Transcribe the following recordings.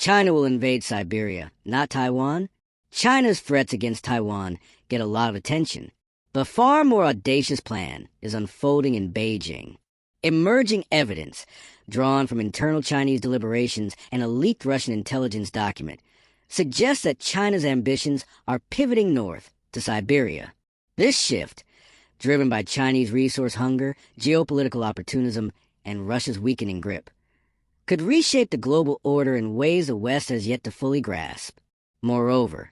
China will invade Siberia, not Taiwan. China's threats against Taiwan get a lot of attention. The far more audacious plan is unfolding in Beijing. Emerging evidence, drawn from internal Chinese deliberations and a leaked Russian intelligence document, suggests that China's ambitions are pivoting north to Siberia. This shift, driven by Chinese resource hunger, geopolitical opportunism, and Russia's weakening grip, could reshape the global order in ways the West has yet to fully grasp. Moreover,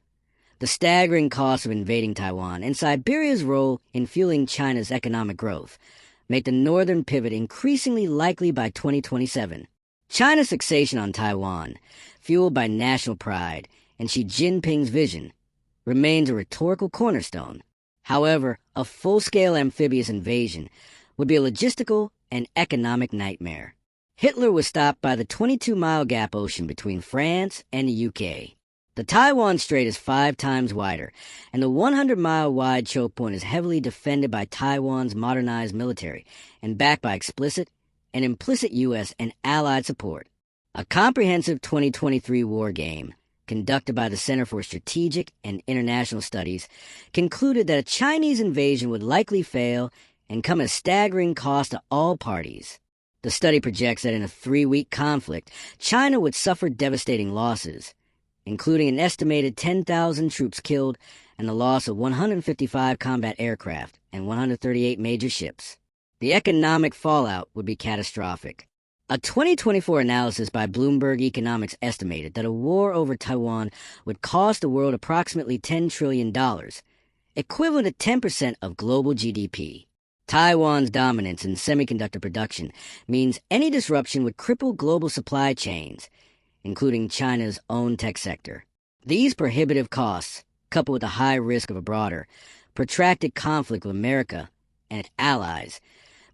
the staggering cost of invading Taiwan and Siberia's role in fueling China's economic growth make the northern pivot increasingly likely by 2027. China's fixation on Taiwan, fueled by national pride and Xi Jinping's vision, remains a rhetorical cornerstone. However, a full-scale amphibious invasion would be a logistical and economic nightmare. Hitler was stopped by the 22-mile gap ocean between France and the UK. The Taiwan Strait is 5 times wider, and the 100-mile wide choke point is heavily defended by Taiwan's modernized military and backed by explicit and implicit U.S. and Allied support. A comprehensive 2023 war game conducted by the Center for Strategic and International Studies concluded that a Chinese invasion would likely fail and come at a staggering cost to all parties. The study projects that in a 3-week conflict, China would suffer devastating losses, including an estimated 10,000 troops killed and the loss of 155 combat aircraft and 138 major ships. The economic fallout would be catastrophic. A 2024 analysis by Bloomberg Economics estimated that a war over Taiwan would cost the world approximately $10 trillion, equivalent to 10% of global GDP. Taiwan's dominance in semiconductor production means any disruption would cripple global supply chains, including China's own tech sector. These prohibitive costs, coupled with the high risk of a broader, protracted conflict with America and its allies,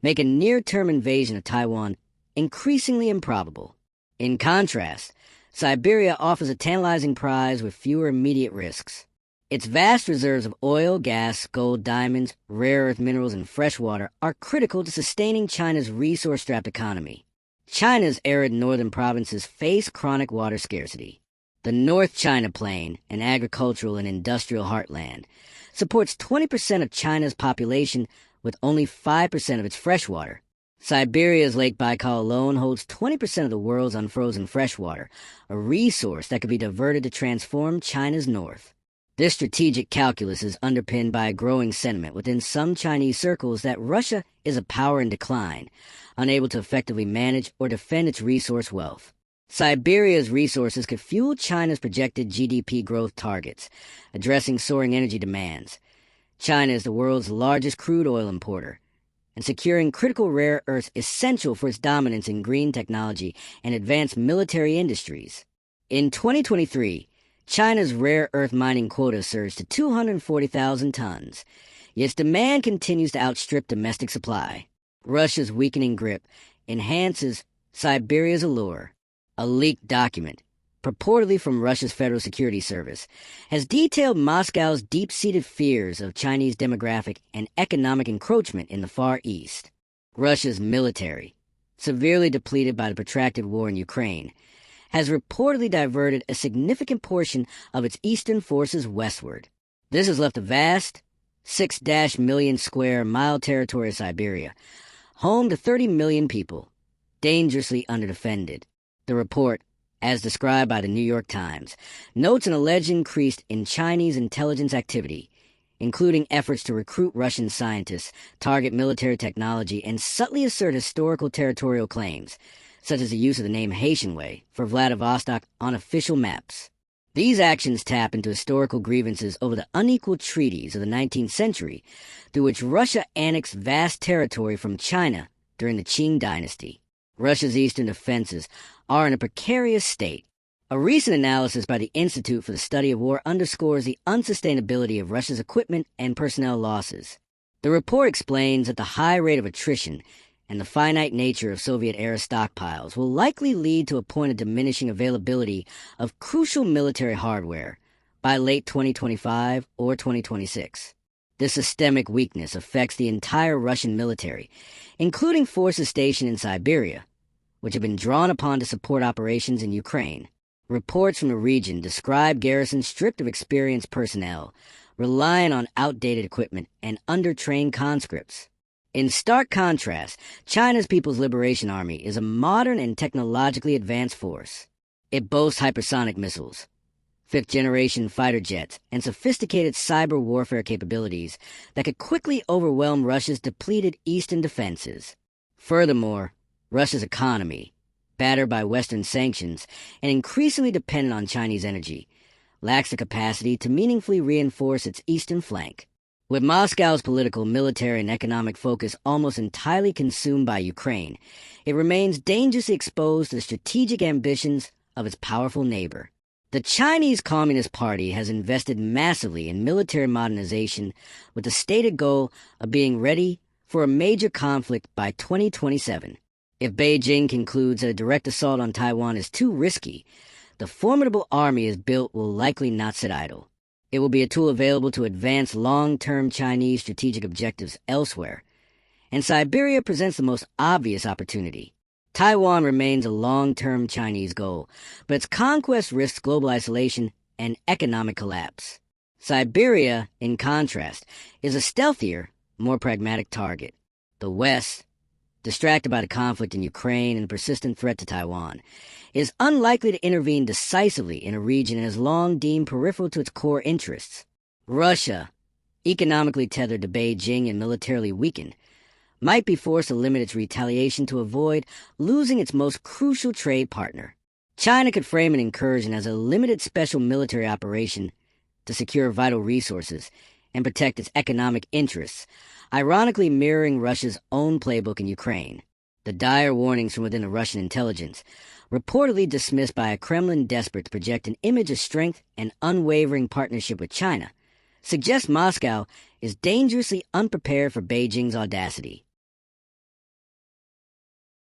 make a near-term invasion of Taiwan increasingly improbable. In contrast, Siberia offers a tantalizing prize with fewer immediate risks. Its vast reserves of oil, gas, gold, diamonds, rare earth minerals, and fresh water are critical to sustaining China's resource-strapped economy. China's arid northern provinces face chronic water scarcity. The North China Plain, an agricultural and industrial heartland, supports 20% of China's population with only 5% of its freshwater. Siberia's Lake Baikal alone holds 20% of the world's unfrozen freshwater, a resource that could be diverted to transform China's north. This strategic calculus is underpinned by a growing sentiment within some Chinese circles that Russia is a power in decline, unable to effectively manage or defend its resource wealth. Siberia's resources could fuel China's projected GDP growth targets, addressing soaring energy demands. China is the world's largest crude oil importer, and securing critical rare earths essential for its dominance in green technology and advanced military industries. In 2023, China's rare earth mining quota surged to 240,000 tons, yet its demand continues to outstrip domestic supply. Russia's weakening grip enhances Siberia's allure. A leaked document, purportedly from Russia's Federal Security Service, has detailed Moscow's deep-seated fears of Chinese demographic and economic encroachment in the Far East. Russia's military, severely depleted by the protracted war in Ukraine, has reportedly diverted a significant portion of its eastern forces westward. This has left a vast, 6-million square mile territory of Siberia, home to 30 million people, dangerously underdefended. The report, as described by the New York Times, notes an alleged increase in Chinese intelligence activity, including efforts to recruit Russian scientists, target military technology, and subtly assert historical territorial claims, such as the use of the name Haitian Way for Vladivostok on official maps. These actions tap into historical grievances over the unequal treaties of the 19th century, through which Russia annexed vast territory from China during the Qing dynasty. Russia's eastern defenses are in a precarious state. A recent analysis by the Institute for the Study of War underscores the unsustainability of Russia's equipment and personnel losses. The report explains that the high rate of attrition and the finite nature of Soviet-era stockpiles will likely lead to a point of diminishing availability of crucial military hardware by late 2025 or 2026. This systemic weakness affects the entire Russian military, including forces stationed in Siberia, which have been drawn upon to support operations in Ukraine. Reports from the region describe garrisons stripped of experienced personnel, relying on outdated equipment and undertrained conscripts. In stark contrast, China's People's Liberation Army is a modern and technologically advanced force. It boasts hypersonic missiles, fifth-generation fighter jets, and sophisticated cyber warfare capabilities that could quickly overwhelm Russia's depleted eastern defenses. Furthermore, Russia's economy, battered by Western sanctions and increasingly dependent on Chinese energy, lacks the capacity to meaningfully reinforce its eastern flank. With Moscow's political, military, and economic focus almost entirely consumed by Ukraine, it remains dangerously exposed to the strategic ambitions of its powerful neighbor. The Chinese Communist Party has invested massively in military modernization with the stated goal of being ready for a major conflict by 2027. If Beijing concludes that a direct assault on Taiwan is too risky, the formidable army it built will likely not sit idle. It will be a tool available to advance long-term Chinese strategic objectives elsewhere, and Siberia presents the most obvious opportunity. Taiwan remains a long-term Chinese goal, but its conquest risks global isolation and economic collapse. Siberia, in contrast, is a stealthier, more pragmatic target. The West, distracted by the conflict in Ukraine and the persistent threat to Taiwan, is unlikely to intervene decisively in a region it has long deemed peripheral to its core interests. Russia, economically tethered to Beijing and militarily weakened, might be forced to limit its retaliation to avoid losing its most crucial trade partner. China could frame an incursion as a limited special military operation to secure vital resources and protect its economic interests, ironically mirroring Russia's own playbook in Ukraine. The dire warnings from within the Russian intelligence, reportedly dismissed by a Kremlin desperate to project an image of strength and unwavering partnership with China, suggest Moscow is dangerously unprepared for Beijing's audacity.